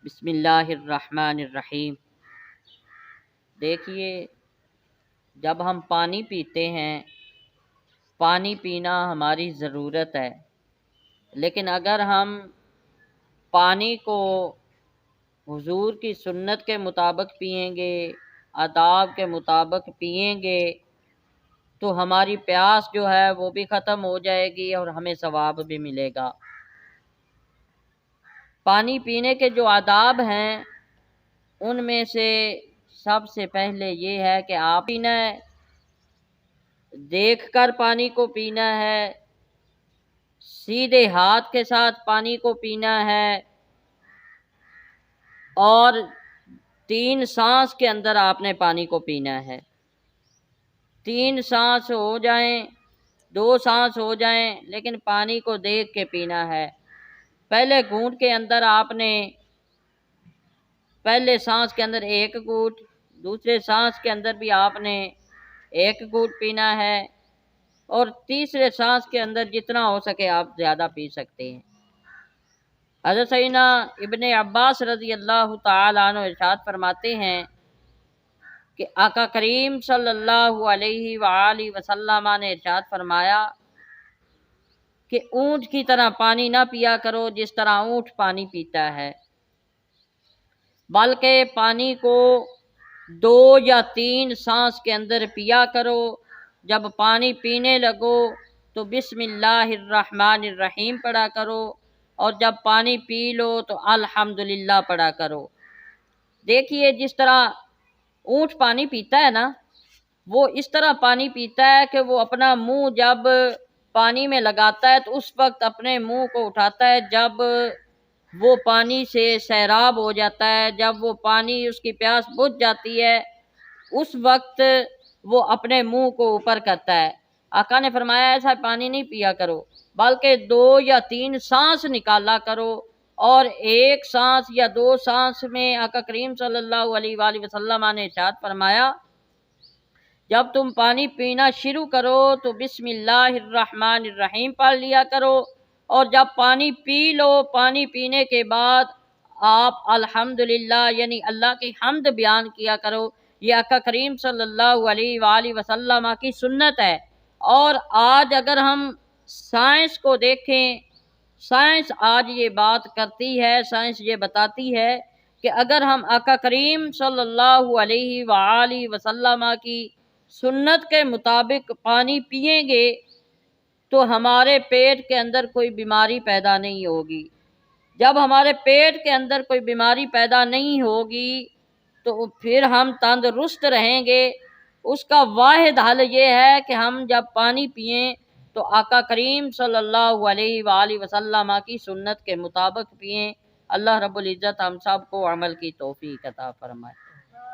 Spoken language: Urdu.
بسم اللہ الرحمن الرحیم۔ دیکھیے، جب ہم پانی پیتے ہیں، پانی پینا ہماری ضرورت ہے، لیکن اگر ہم پانی کو حضور کی سنت کے مطابق پئیں گے، آداب کے مطابق پئیں گے، تو ہماری پیاس جو ہے وہ بھی ختم ہو جائے گی اور ہمیں ثواب بھی ملے گا۔ پانی پینے کے جو آداب ہیں ان میں سے سب سے پہلے یہ ہے کہ آپ پینا ہے، دیکھ کر پانی کو پینا ہے، سیدھے ہاتھ کے ساتھ پانی کو پینا ہے، اور 3 سانس کے اندر آپ نے پانی کو پینا ہے۔ 3 سانس ہو جائیں، 2 سانس ہو جائیں، لیکن پانی کو دیکھ کے پینا ہے۔ پہلے گھونٹ کے اندر آپ نے پہلے سانس کے اندر 1 گھونٹ، دوسرے سانس کے اندر بھی آپ نے 1 گھونٹ پینا ہے، اور تیسرے سانس کے اندر جتنا ہو سکے آپ زیادہ پی سکتے ہیں۔ حضرت سیدنا ابن عباس رضی اللہ تعالیٰ عنہ ارشاد فرماتے ہیں کہ آقا کریم صلی اللہ علیہ وآلہ وسلم نے ارشاد فرمایا کہ اونٹ کی طرح پانی نہ پیا کرو جس طرح اونٹ پانی پیتا ہے، بلکہ پانی کو 2 یا 3 سانس کے اندر پیا کرو۔ جب پانی پینے لگو تو بسم اللہ الرحمن الرحیم پڑھا کرو، اور جب پانی پی لو تو الحمدللہ پڑھا کرو۔ دیکھیے، جس طرح اونٹ پانی پیتا ہے نا، وہ اس طرح پانی پیتا ہے کہ وہ اپنا منہ جب پانی میں لگاتا ہے تو اس وقت اپنے منہ کو اٹھاتا ہے، جب وہ پانی سے سیراب ہو جاتا ہے، جب وہ پانی اس کی پیاس بجھ جاتی ہے، اس وقت وہ اپنے منہ کو اوپر کرتا ہے۔ آقا نے فرمایا ایسا پانی نہیں پیا کرو، بلکہ 2 یا 3 سانس نکالا کرو، اور 1 سانس یا 2 سانس میں آقا کریم صلی اللہ علیہ وآلہ وسلم نے ارشاد فرمایا جب تم پانی پینا شروع کرو تو بسم اللہ الرحمن الرحیم پڑھ لیا کرو، اور جب پانی پی لو، پانی پینے کے بعد آپ الحمدللہ یعنی اللہ کی حمد بیان کیا کرو۔ یہ آقا کریم صلی اللہ علیہ وآلہ وسلم کی سنت ہے۔ اور آج اگر ہم سائنس کو دیکھیں، سائنس آج یہ بات کرتی ہے، سائنس یہ بتاتی ہے کہ اگر ہم آقا کریم صلی اللہ علیہ وآلہ وسلم کی سنت کے مطابق پانی پئیں گے تو ہمارے پیٹ کے اندر کوئی بیماری پیدا نہیں ہوگی۔ جب ہمارے پیٹ کے اندر کوئی بیماری پیدا نہیں ہوگی تو پھر ہم تندرست رہیں گے۔ اس کا واحد حل یہ ہے کہ ہم جب پانی پئیں تو آقا کریم صلی اللہ علیہ وآلہ وسلم کی سنت کے مطابق پئیں۔ اللہ رب العزت ہم سب کو عمل کی توفیق عطا فرمائے۔